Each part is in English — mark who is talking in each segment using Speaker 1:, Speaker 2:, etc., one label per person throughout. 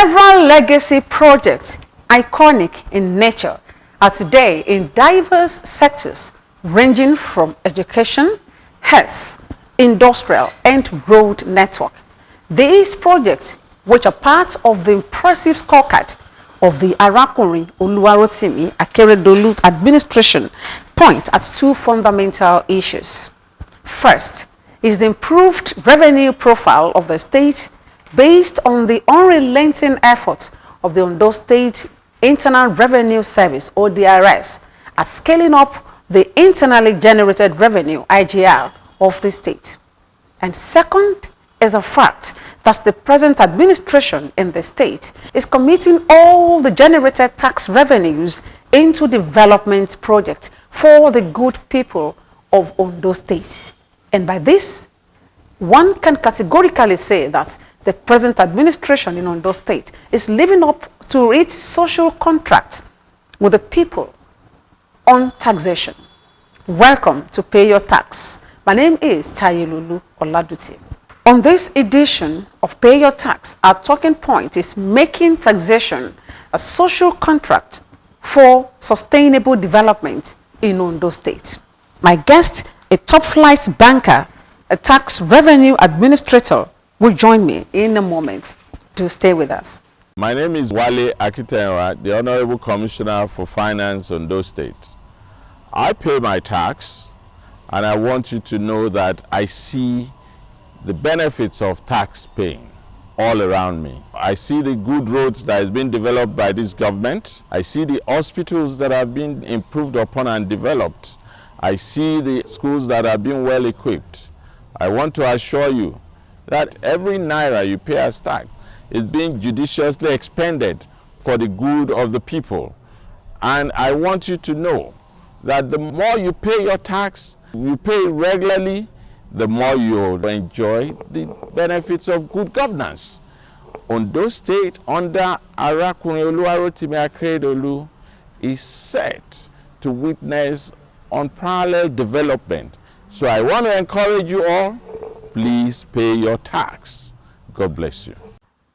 Speaker 1: Several legacy projects, iconic in nature, are today in diverse sectors ranging from education, health, industrial, and road network. These projects, which are part of the impressive scorecard of the Arakunrin Oluwarotimi Akeredolu administration, point at two fundamental issues. First is the improved revenue profile of the state based on the unrelenting efforts of the Ondo State Internal Revenue Service, ODIRS, at scaling up the internally generated revenue, IGR, of the state. And second is the fact that the present administration in the state is committing all the generated tax revenues into development projects for the good people of Ondo State. And by this, one can categorically say that the present administration in Ondo State is living up to its social contract with the people on taxation. Welcome to Pay Your Tax. My name is Tolu Adegbie. On this edition of Pay Your Tax, our talking point is making taxation a social contract for sustainable development in Ondo State. My guest, a top-flight banker, a tax revenue administrator, will join me in a moment. Do stay with us.
Speaker 2: My name is Wale Akitenwa, the Honorable Commissioner for Finance, Ondo State. I pay my tax, and I want you to know that I see the benefits of tax paying all around me. I see the good roads that has been developed by this government. I see the hospitals that have been improved upon and developed. I see the schools that have been well equipped. I want to assure you that every naira you pay as tax is being judiciously expended for the good of the people. And I want you to know that the more you pay your tax, you pay regularly, the more you enjoy the benefits of good governance. Ondo State, under Arakunrin Oluwarotimi Akeredolu, is set to witness unparalleled development. So I want to encourage you all, please pay your tax. God bless you.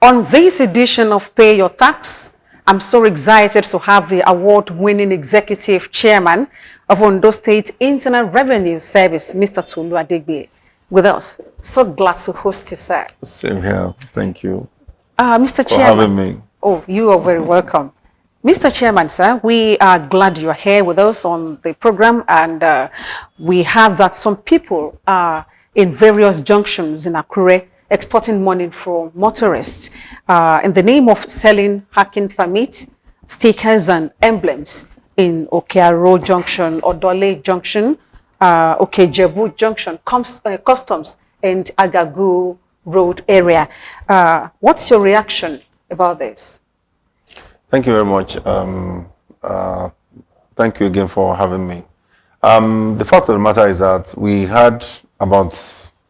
Speaker 1: On this edition of Pay Your Tax, I'm so excited to have the award-winning executive chairman of Ondo State Internal Revenue Service, Mr. Tolu Adegbie, with us. So glad to host you, sir.
Speaker 3: Same here. Thank you.
Speaker 1: Mr.
Speaker 3: for
Speaker 1: Chairman.
Speaker 3: having me.
Speaker 1: Oh, you are very welcome. Mr. Chairman, sir, we are glad you are here with us on the program, and we have that some people are in various junctions in Akure extorting money from motorists in the name of selling hacking permits, stickers and emblems in Okearo Junction, Odole Junction, Okejebu Junction, Customs and Agagu Road area. What's your reaction about this?
Speaker 3: Thank you very much. Thank you again for having me. The fact of the matter is that we heard about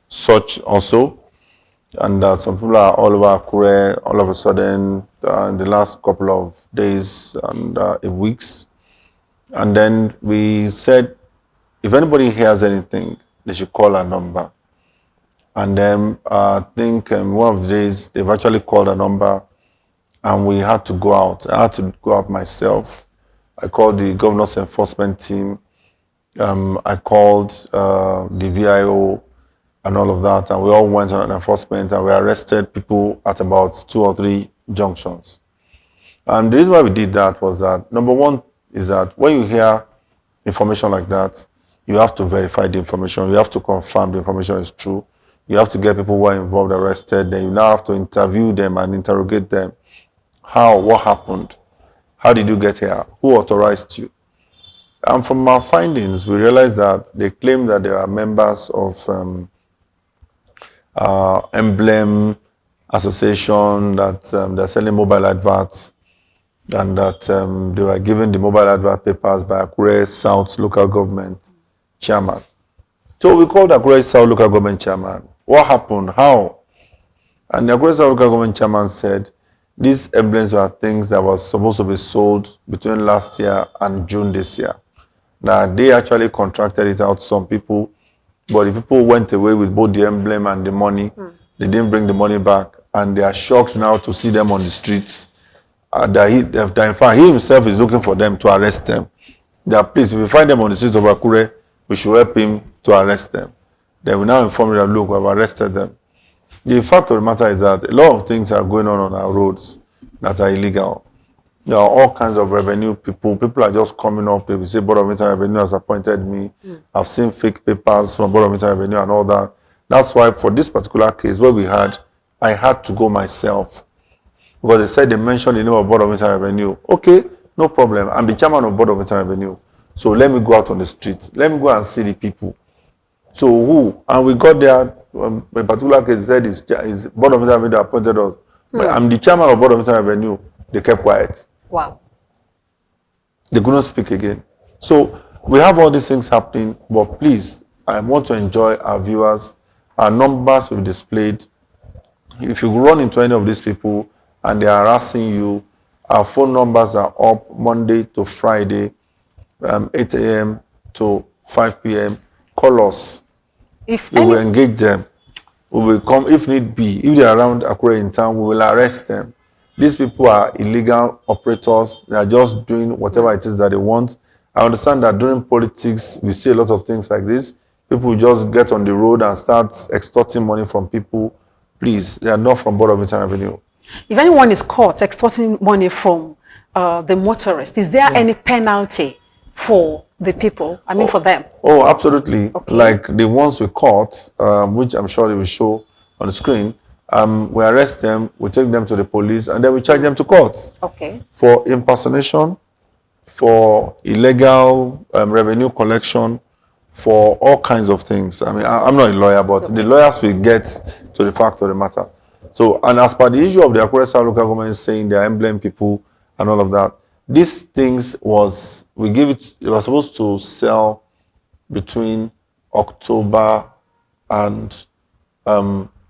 Speaker 3: such also, and some people are all over Akure all of a sudden in the last couple of days and weeks. And then we said, if anybody hears anything, they should call a number. And then I think one of the days they've actually called a number, and we had to go out. I had to go out myself. I called the governor's enforcement team. I called the VIO and all of that, and we all went on enforcement, and we arrested people at about 2 or 3 junctions. And the reason why we did that was that, number one, is that when you hear information like that, you have to verify the information. You have to confirm the information is true. You have to get people who are involved arrested. Then you now have to interview them and interrogate them. How? What happened? How did you get here? Who authorized you? And from our findings, we realized that they claim that they are members of Emblem Association, that they're selling mobile adverts, and that they were given the mobile advert papers by Akure South local government chairman. So we called Akure South local government chairman. What happened? How? And the Akure South local government chairman said these emblems were things that were supposed to be sold between last year and June this year. Now, they actually contracted it out to some people, but the people went away with both the emblem and the money. They didn't bring the money back, and they are shocked now to see them on the streets. That in fact, he himself is looking for them to arrest them. That please, if we find them on the streets of Akure, we should help him to arrest them. Then we now inform you that, look, we have arrested them. The fact of the matter is that a lot of things are going on our roads that are illegal. There are all kinds of revenue people. People are just coming up. They will say, Board of Internal Revenue has appointed me. I've seen fake papers from Board of Internal Revenue and all that. That's why for this particular case, where I had to go myself. Because they said they mentioned the name of Board of Internal Revenue. Okay, no problem. I'm the chairman of Board of Internal Revenue. So let me go out on the streets. Let me go and see the people. So who? And we got there. A particular case said is Board of Internal Revenue appointed us. But I'm the chairman of Board of Internal Revenue. They kept quiet.
Speaker 1: Wow.
Speaker 3: They couldn't speak again. So we have all these things happening, but please, I want to enjoy our viewers. Our numbers will be displayed. If you run into any of these people and they are harassing you, our phone numbers are up Monday to Friday, 8 a.m. to 5 p.m. Call us. We will engage them. We will come if need be. If they are around Akure in town, we will arrest them. These people are illegal operators. They are just doing whatever it is that they want. I understand that during politics, we see a lot of things like this. People just get on the road and start extorting money from people. Please, they are not from Board of Internal Revenue.
Speaker 1: If anyone is caught extorting money from the motorist, is there any penalty for the people? I mean, for them?
Speaker 3: Oh, absolutely. Okay. Like the ones we caught, which I'm sure they will show on the screen. We arrest them, we take them to the police, and then we charge them to court. Okay. For impersonation, for illegal revenue collection, for all kinds of things. I mean, I'm not a lawyer, but the lawyers will get to the fact of the matter. So, and as per the issue of the Akure South local government saying they are emblem people and all of that, these things was, it was supposed to sell between October and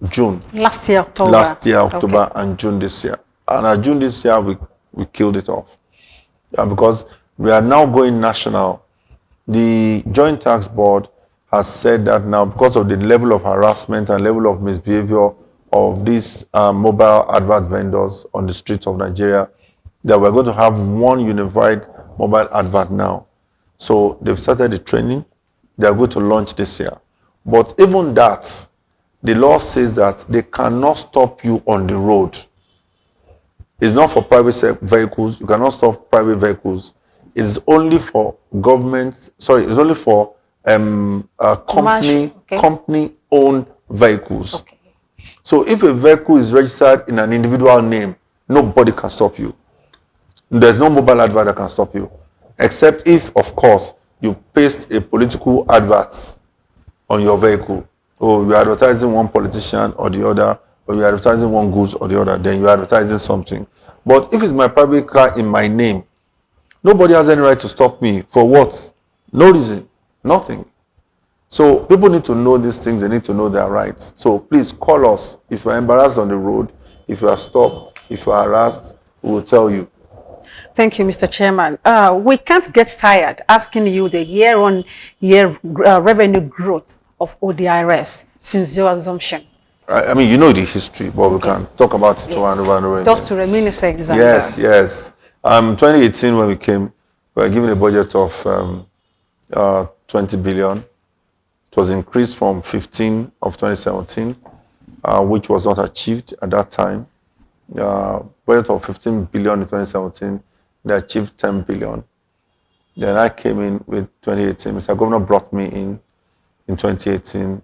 Speaker 3: June.
Speaker 1: Last year, October.
Speaker 3: Last year, October, and June this year. And at June this year, we killed it off. Because we are now going national. The Joint Tax Board has said that now, because of the level of harassment and level of misbehavior of these mobile advert vendors on the streets of Nigeria, that we're going to have one unified mobile advert now. So they've started the training. They are going to launch this year. But even that, the law says that they cannot stop you on the road. It's not for private vehicles. You cannot stop private vehicles. It's only for government. Sorry, it's only for company-owned vehicles. Okay. So if a vehicle is registered in an individual name, nobody can stop you. There's no mobile advert that can stop you, except if, of course, you paste a political advert on your vehicle. Or you're advertising one politician or the other, or you're advertising one goods or the other, then you're advertising something. But if it's my private car in my name, nobody has any right to stop me. For what? No reason. Nothing. So people need to know these things. They need to know their rights. So please call us. If you're embarrassed on the road, if you are stopped, if you are harassed, we will tell you.
Speaker 1: Thank you, Mr. Chairman. We can't get tired asking you the year-on-year revenue growth of ODIRS since your assumption.
Speaker 3: I mean, you know the history, but we can talk about it over and over and over.
Speaker 1: Just to reminisce.
Speaker 3: Yes, yes. 2018, when we came, we were given a budget of 20 billion. It was increased from 15 of 2017, which was not achieved at that time. Budget of 15 billion in 2017, they achieved 10 billion. Then I came in with 2018. Mr. Governor brought me in 2018,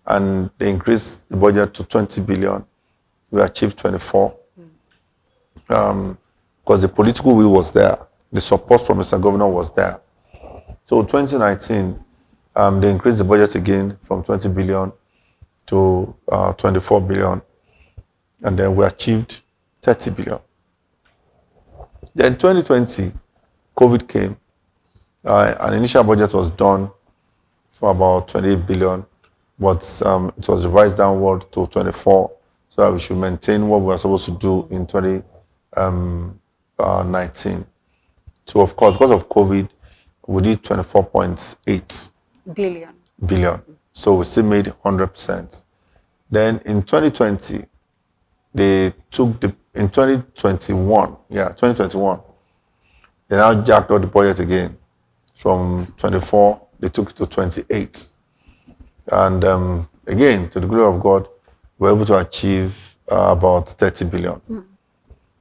Speaker 3: and they increased the budget to 20 billion. We achieved 24. Because the political will was there. The support from Mr. Governor was there. So 2019, they increased the budget again from 20 billion to 24 billion. And then we achieved 30 billion. Then 2020, COVID came. An initial budget was done for about 28 billion, but it was revised downward to 24, so that we should maintain what we were supposed to do in 2019. So of course, because of COVID, we did 24.8 billion. So we still made 100%. Then in 2020, they took in 2021, 2021, they now jacked up the budget again. From 24, they took it to 28. And again, to the glory of God, we were able to achieve about 30 billion.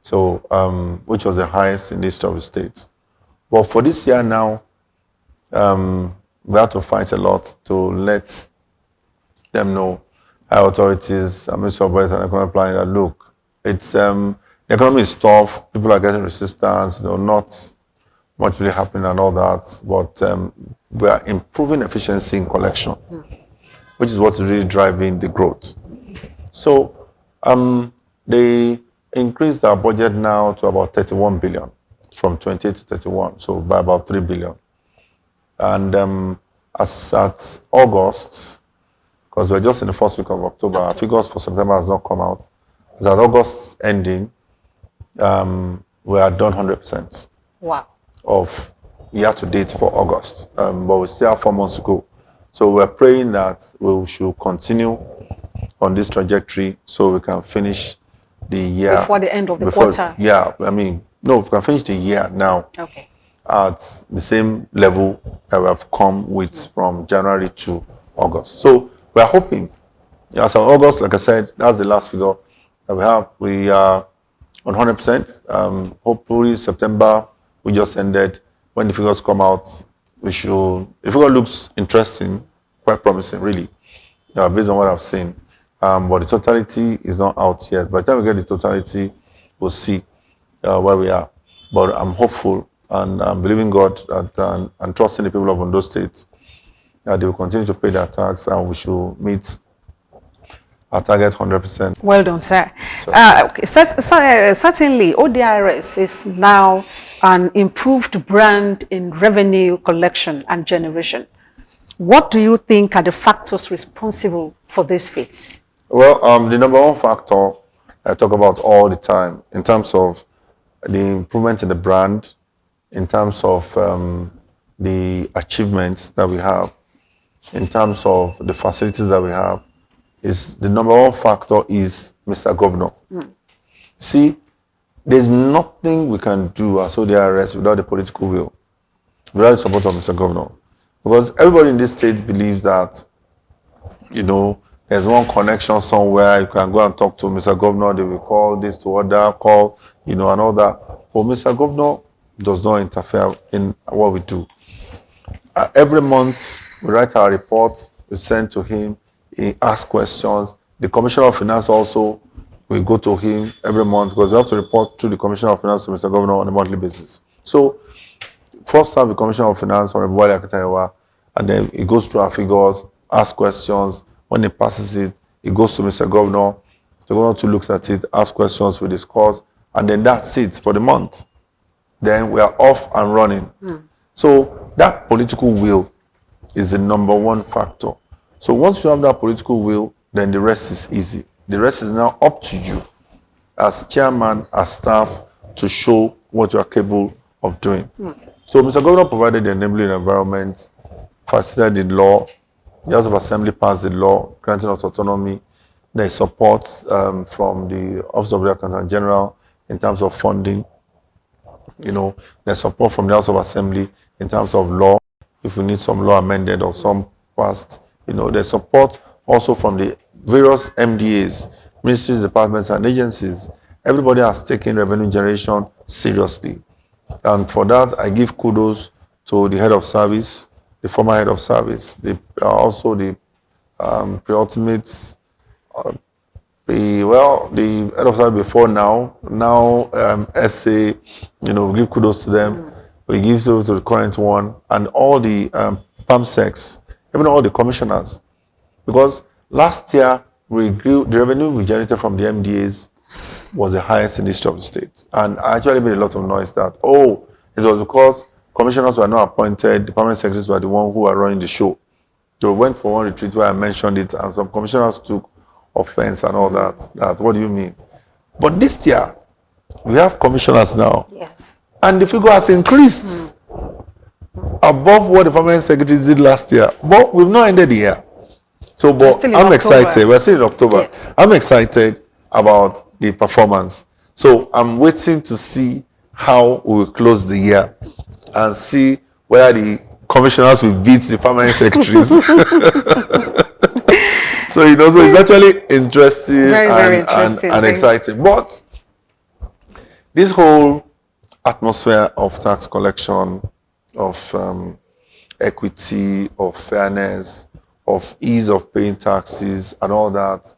Speaker 3: So, which was the highest in the history of the states. But for this year now, we have to fight a lot to let them know, high authorities, Ministry of Budget and Economic Planning, that look, it's the economy is tough, people are getting resistance, not much really happening and all that, but we are improving efficiency in collection, which is what is really driving the growth. So they increased our budget now to about 31 billion, from 28 to 31, so by about 3 billion. And as at August, because we're just in the first week of October, our figures for September has not come out. As at August ending, we are done 100%.
Speaker 1: Wow.
Speaker 3: Of year to date for August, but we still have 4 months to go. So we're praying that we should continue on this trajectory so we can finish the year.
Speaker 1: Before the end of the quarter?
Speaker 3: Yeah, I mean, no, we can finish the year now.
Speaker 1: Okay.
Speaker 3: At the same level that we have come with from January to August. So we're hoping, as of August, like I said, that's the last figure that we have. We are on 100%. Hopefully September, we just ended. When the figures come out, the figure looks interesting, quite promising, really, based on what I've seen. But the totality is not out yet. By the time we get the totality, we'll see where we are. But I'm hopeful and I'm believing God that, and trusting the people of Ondo State that they will continue to pay their tax and we should meet our target 100%.
Speaker 1: Well done, sir. Certainly, ODIRS is now an improved brand in revenue collection and generation. What do you think are the factors responsible for this feat?
Speaker 3: Well, the number one factor I talk about all the time in terms of the improvement in the brand, in terms of the achievements that we have, in terms of the facilities that we have, is the number one factor is Mr. Governor. See, there's nothing we can do as ODIRS without the political will, without the support of Mr. Governor. Because everybody in this state believes that, there's one connection somewhere, you can go and talk to Mr. Governor, they will call this to order, call, and all that. But Mr. Governor does not interfere in what we do. Every month, we write our reports, we send to him, he asks questions. The Commissioner of Finance also, we go to him every month because we have to report to the Commissioner of Finance to Mr. Governor on a monthly basis. So, first have the Commissioner of Finance on Tolu Adegbie, and then he goes through our figures, asks questions. When he passes it, it goes to Mr. Governor. The Governor too looks at it, asks questions, we discuss, and then that's it for the month. Then we are off and running. So that political will is the number one factor. So once you have that political will, then the rest is easy. The rest is now up to you as chairman, as staff, to show what you are capable of doing. So Mr. Governor provided the enabling environment, facilitated the law, the House of Assembly passed the law, granting us autonomy. There is support from the Office of the Accountant General in terms of funding. There's support from the House of Assembly in terms of law, if we need some law amended or some passed. There's support also from the various MDAs, ministries, departments, and agencies. Everybody has taken revenue generation seriously. And for that, I give kudos to the head of service, the former head of service, also the pre-ultimates, the head of service before now SA, give kudos to them. We give kudos to the current one and all the PAMSECs, even all the commissioners. Because last year, the revenue we generated from the MDAs was the highest in the history of the state. And I actually made a lot of noise that, it was because commissioners were not appointed, the permanent secretaries were the ones who were running the show. So we went for one retreat where I mentioned it, and some commissioners took offense and all that. What do you mean? But this year, we have commissioners now.
Speaker 1: Yes.
Speaker 3: And the figure has increased above what the permanent secretaries did last year. But we've not ended the year. So, but I'm excited. We're still in October.
Speaker 1: Yes.
Speaker 3: I'm excited about the performance. So I'm waiting to see how we will close the year and see whether the commissioners will beat the permanent secretaries. So, you know, so it's actually interesting
Speaker 1: Very interesting.
Speaker 3: and exciting. But this whole atmosphere of tax collection, of equity, of fairness, of ease of paying taxes and all that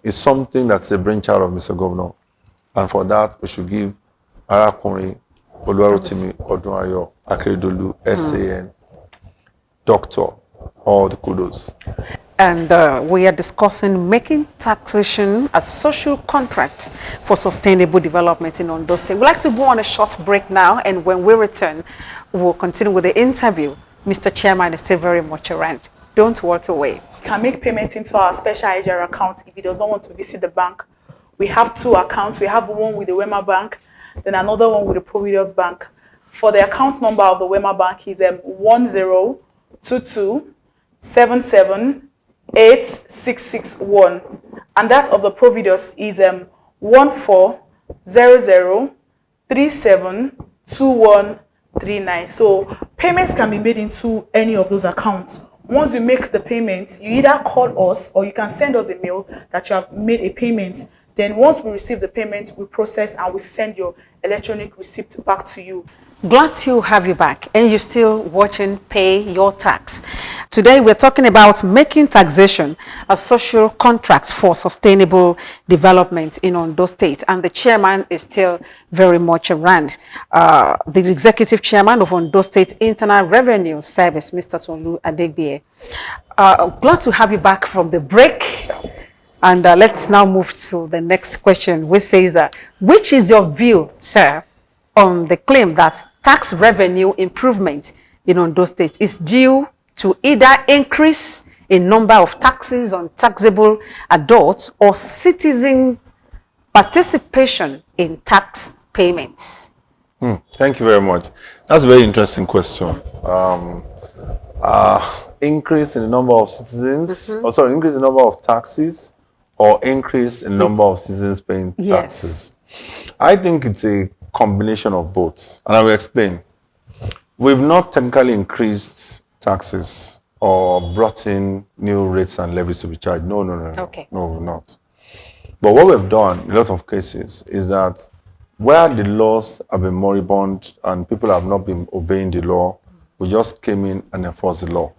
Speaker 3: is something that's a brainchild of Mr. Governor. And for that, we should give Arakunrin Oluwarotimi Odunayo Akeredolu SAN Doctor all the kudos.
Speaker 1: And we are discussing making taxation a social contract for sustainable development in Ondo State. We'd like to go on a short break now, and when we return, we'll continue with the interview. Mr. Chairman is still very much around. Don't walk away.
Speaker 4: You can make payment into our special IJR account if he does not want to visit the bank. We have two accounts. We have one with the Wema Bank, then another one with the Providence Bank. For the account number of the Wema Bank is 1022778661, and that of the Providence is 1400372139. So payments can be made into any of those accounts. Once you make the payment, you either call us or you can send us a mail that you have made a payment. Then once we receive the payment, we process and we send your electronic receipt back to you.
Speaker 1: Glad to have you back, and you're still watching Pay Your Tax. Today we're talking about making taxation a social contract for sustainable development in Ondo State, and the chairman is still very much around. The executive chairman of Ondo State Internal Revenue Service, Mr. Tolu Adegbie. Glad to have you back from the break. And let's now move to the next question, which says, which is your view, sir, on the claim that tax revenue improvement in Ondo State is due to either increase in number of taxes on taxable adults or citizens' participation in tax payments?
Speaker 3: Thank you very much. That's a very interesting question. Increase in the number of citizens, increase in the number of taxes, or increase in the number of citizens paying taxes? Yes. I think it's a combination of both, and I will explain. We've not technically increased taxes or brought in new rates and levies to be charged. No.
Speaker 1: Okay.
Speaker 3: No, we're not. But what we've done in a lot of cases is that where the laws have been moribund and people have not been obeying the law, we just came in and enforced the law.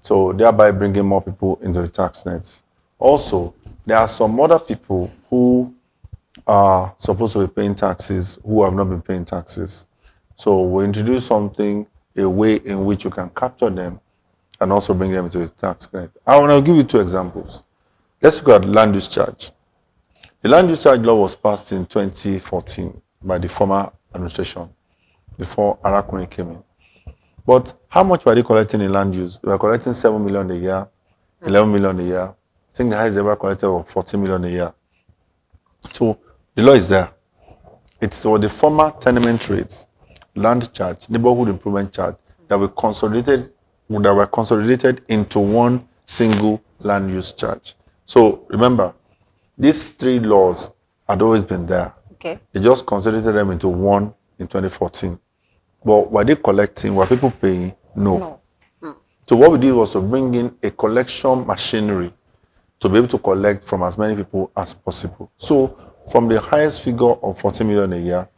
Speaker 3: So thereby bringing more people into the tax nets. Also, there are some other people who are supposed to be paying taxes who have not been paying taxes. So we introduce something, a way in which you can capture them and also bring them into the tax net. I want to give you two examples. Let's look at land use charge. The land use charge law was passed in 2014 by the former administration before Arakunrin came in. But how much were they collecting in land use? They were collecting 7 million a year, 11 million a year. I think the highest ever collected was 40 million a year. So the law is there. It's for the former tenement rates, land charge, neighborhood improvement charge that were consolidated into one single land use charge. So remember, these three laws had always been there.
Speaker 1: Okay.
Speaker 3: They just consolidated them into one in 2014. But were they collecting? Were people paying? No. So what we did was to bring in a collection machinery to be able to collect from as many people as possible. So from the highest figure of 40 million a year,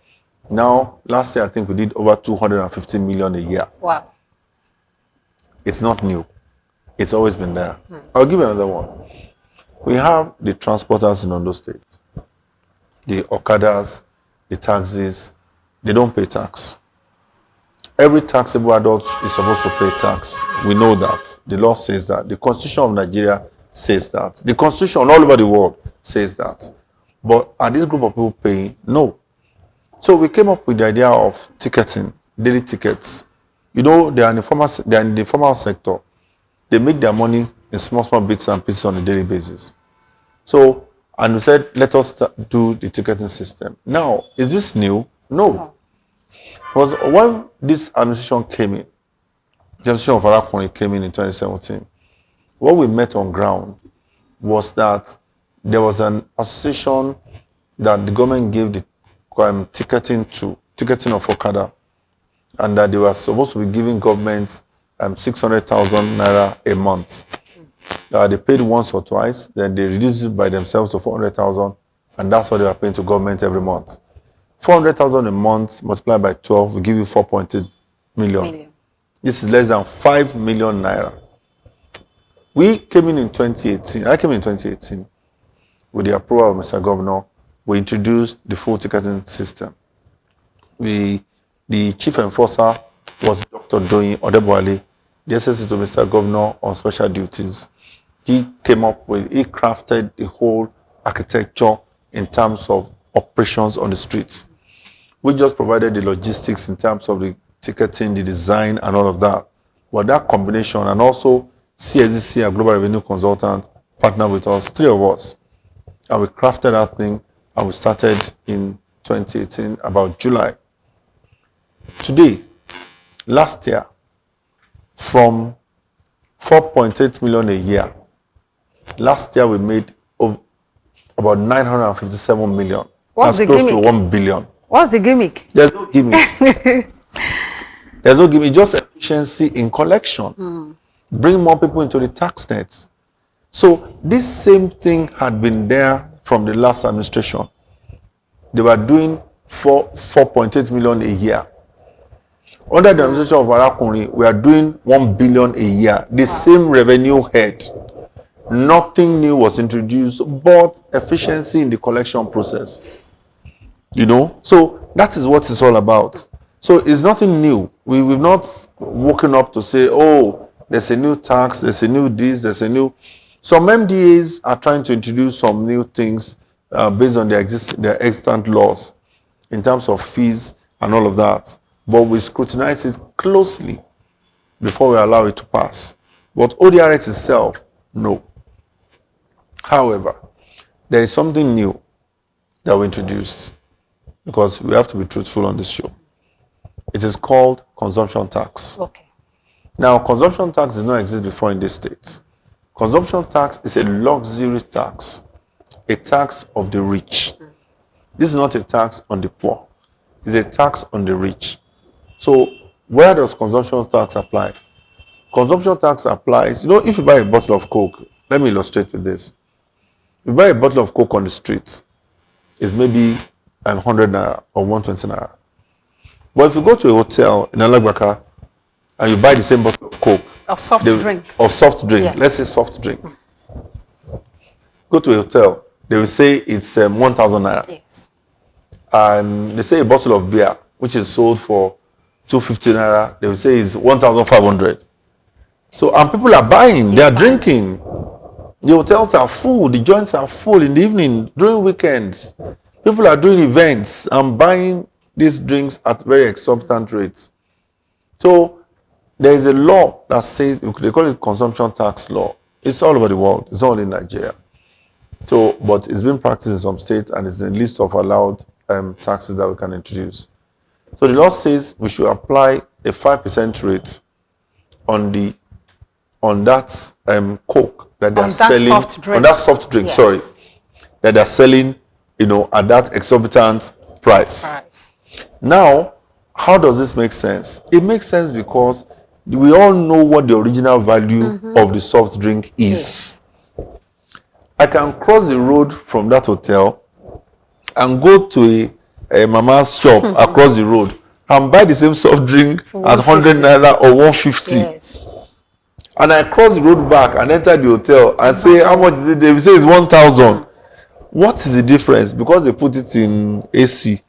Speaker 3: now last year I think we did over 250 million a year.
Speaker 1: Wow.
Speaker 3: It's not new. It's always been there. I'll give you another one. We have the transporters in Ondo State. The Okadas, the taxis, they don't pay tax. Every taxable adult is supposed to pay tax. We know that. The law says that. The Constitution of Nigeria says that. The Constitution all over the world says that. But are this group of people paying? No. So we came up with the idea of ticketing, daily tickets. You know, they are in the formal sector. They make their money in small bits and pieces on a daily basis. So, and we said, let us do the ticketing system. Now, is this new? No. Because when this administration came in, the administration of Arakunrin came in 2017, what we met on ground was that there was an association that the government gave the ticketing of Okada, and that they were supposed to be giving government 600,000 naira a month. They paid once or twice, then they reduced it by themselves to 400,000, and that's what they were paying to government every month. 400,000 a month multiplied by 12 will give you 4.8 million. This is less than 5 million naira. We came in 2018. I came in 2018 with the approval of Mr. Governor. We introduced the full ticketing system. The chief enforcer was Dr. Tolu Adegbie, the SSC to Mr. Governor on special duties. He crafted the whole architecture in terms of operations on the streets. We just provided the logistics in terms of the ticketing, the design, and all of that. But that combination, and also CSDC, a global revenue consultant, partnered with us, 3 of us, and we crafted that thing, and we started in 2018, about July. Today, last year, from 4.8 million a year, last year we made about 957 million.
Speaker 1: What's
Speaker 3: That's
Speaker 1: the
Speaker 3: close
Speaker 1: gimmick?
Speaker 3: to 1 billion.
Speaker 1: What's the gimmick?
Speaker 3: There's no gimmick. There's no gimmick, just efficiency in collection. Bring more people into the tax nets. So this same thing had been there from the last administration. They were doing 4.8 million a year. Under the administration of Arakunri, we are doing 1 billion a year. The same revenue head. Nothing new was introduced, but efficiency in the collection process. You know, so that is what it's all about. So it's nothing new. We've not woken up to say, oh, there's a new tax, there's a new this, there's a new. Some MDAs are trying to introduce some new things based on their extant laws in terms of fees and all of that. But we scrutinize it closely before we allow it to pass. But ODIRS itself, no. However, there is something new that we introduced, because we have to be truthful on this show. It is called consumption tax.
Speaker 1: Okay.
Speaker 3: Now, consumption tax did not exist before in this state. Consumption tax is a luxury tax, a tax of the rich. This is not a tax on the poor. It's a tax on the rich. So, where does consumption tax apply? Consumption tax applies, you know, if you buy a bottle of Coke, let me illustrate with this. If you buy a bottle of Coke on the street, it's maybe 100 naira or 120 naira. But if you go to a hotel in Alagbaka and you buy the same bottle of Coke,
Speaker 1: Of soft drink. Yes.
Speaker 3: Let's say soft drink. Go to a hotel, they will say it's 1,000 naira.
Speaker 1: Yes.
Speaker 3: And they say a bottle of beer, which is sold for 250 naira, they will say it's 1,500. So, and people are buying, they are drinking. The hotels are full, the joints are full in the evening, during weekends. People are doing events and buying these drinks at very exorbitant rates. So there is a law that says, they call it consumption tax law. It's all over the world. It's not only in Nigeria. So, but it's been practiced in some states, and it's in the list of allowed taxes that we can introduce. So the law says we should apply a 5% rate on that Coke that they are selling, on that soft drink,
Speaker 1: Yes.
Speaker 3: that they're selling, you know, at that exorbitant price. Now, how does this make sense? It makes sense because we all know what the original value of the soft drink is. I can cross the road from that hotel and go to a mama's shop across the road and buy the same soft drink at 100 naira or 150.
Speaker 1: Yes.
Speaker 3: And I cross the road back and enter the hotel and say, how much is it? They will say it's 1,000. What is the difference? Because they put it in AC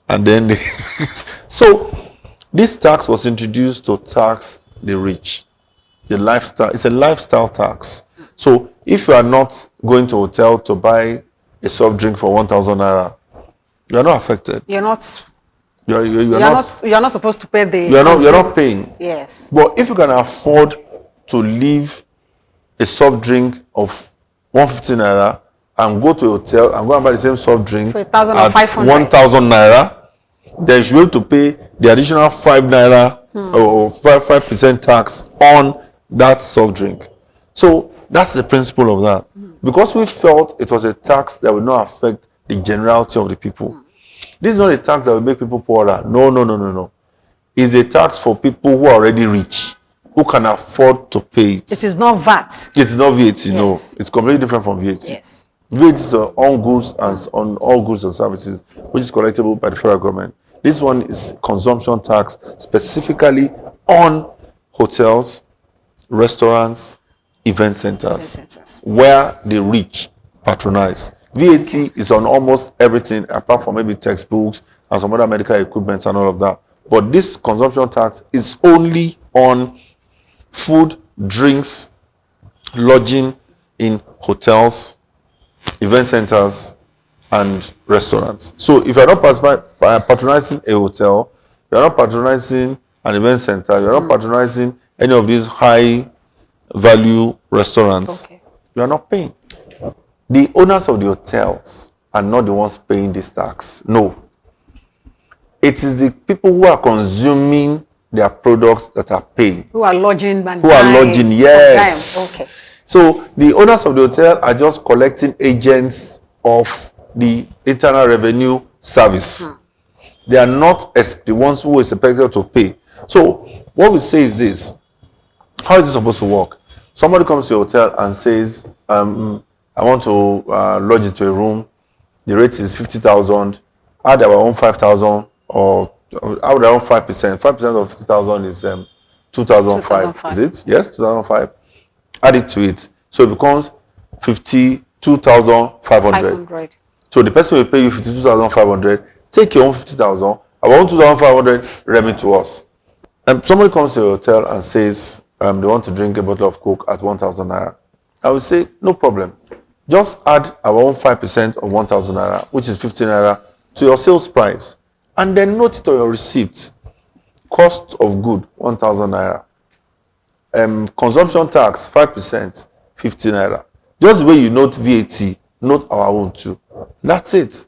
Speaker 3: and then they... So this tax was introduced to tax the rich. The lifestyle, it's a lifestyle tax. So if you are not going to a hotel to buy a soft drink for 1,000 naira, you are not affected.
Speaker 1: You're not
Speaker 3: You're not
Speaker 1: supposed to pay the...
Speaker 3: You're not paying.
Speaker 1: Yes.
Speaker 3: But if you can afford to leave a soft drink of 150 naira and go to a hotel and go and buy the same soft drink
Speaker 1: for
Speaker 3: at
Speaker 1: 1,500.
Speaker 3: 1,000 naira, then you should be able to pay the additional 5 naira or 5% tax on that soft drink. So that's the principle of that. because we felt it was a tax that would not affect the generality of the people. This is not a tax that will make people poorer. No, no, no, no, no. It's a tax for people who are already rich, who can afford to pay it.
Speaker 1: It is not VAT.
Speaker 3: It's not VAT,
Speaker 1: Yes.
Speaker 3: no. It's completely different from VAT.
Speaker 1: Yes.
Speaker 3: VAT is on goods and on all goods and services, which is collectible by the federal government. This one is consumption tax, specifically on hotels, restaurants, event centers, where the rich patronize. VAT is on almost everything, apart from maybe textbooks and some other medical equipment and all of that. But this consumption tax is only on food, drinks, lodging in hotels, event centers, and restaurants. So if you're not patronizing a hotel, you're not patronizing an event center, you're not patronizing any of these high value restaurants, you are not paying. The owners of the hotels are not the ones paying this tax. No. It is the people who are consuming their products that are paying.
Speaker 1: Who are lodging and
Speaker 3: who are lodging, yes.
Speaker 1: Okay.
Speaker 3: So the owners of the hotel are just collecting agents of the Internal Revenue Service. They are not the ones who is expected to pay. So what we say is this: how is it supposed to work? Somebody comes to your hotel and says, I want to lodge into a room. The rate is 50,000. Add our own 5,000, or add our own 5%. 5% of 50,000 is 2,005. Is it? Yes, 2,005. Add it to it, so it becomes 52,500. So the person will pay you 52,500. Take your own 50,000. Our own 2,500 remit to us. And somebody comes to your hotel and says they want to drink a bottle of Coke at 1,000 naira. I will say, no problem. Just add our own 5% of 1,000 naira, which is 15 naira, to your sales price, and then note it on your receipt. Cost of good, 1,000 naira. Consumption tax, 5%, 15 naira. Just the way you note VAT, note our own too. That's it.